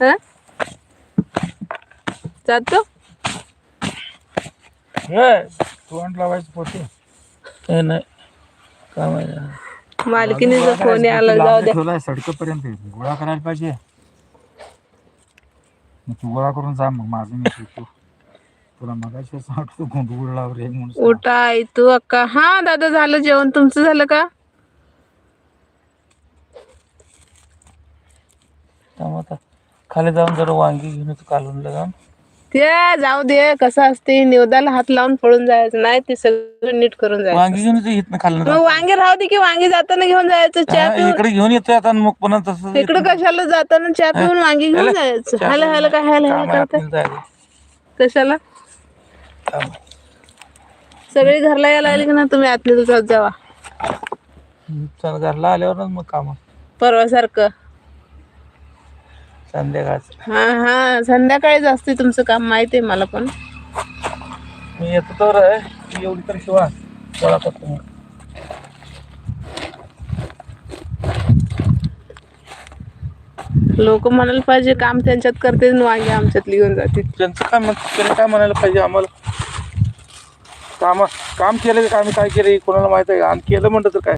हा? जातो तोंड लावायचं पोते हे नाही काम आहे. मालकीनीचा फोन आला, जाऊ द्या. ठेवलाय सडकपर्यंत गोळा करायला पाहिजे. तू गोळा करून जा मग माझं मी ठेवतो. तुला मगाशी सांगतो गोंधळ लावरे म्हणून. उठा आई तू अक्का. हा दादा झालं जेवण, तुमचं झालं का? आता खाली जाऊन जरा वांगी घेऊन येतो कालवणला जाऊन. ते जाऊ दे, कसं असते निवदाला हात लावून पळून जायचं नाही, ते सगळं नीट करून वांगी जायचं. घेऊन येतो इथनं खाली मग वांगे राहू दे की, वांगे जाताना घेऊन जायचं. चहा पिऊन इकडे घेऊन येतोय आता मग पुन्हा तसं इकडं कशाला जाताना चहा पिऊन वांगी घेऊन जायचं. हाला हाला काय हाला हाला करताय कशाला? सगळी घरला यायला लागली की ना, तुम्ही आतमध्ये जात जावा. चल घरला आल्यावर मग काम परवा सारखं संध्याकाळचं. हा हा संध्याकाळीच असते तुमचं काम, माहिती आहे मला. पण मी येतो तर एवढी तर शिवा गोळा करतो. लोक म्हणायला पाहिजे काम त्यांच्यात करते, वांगे आमच्यात घेऊन जाते. त्यांचं काम काय म्हणायला पाहिजे आम्हाला. काम केलं का आम्ही काय केलं कोणाला माहित आहे. आणि केलं म्हणतं तर काय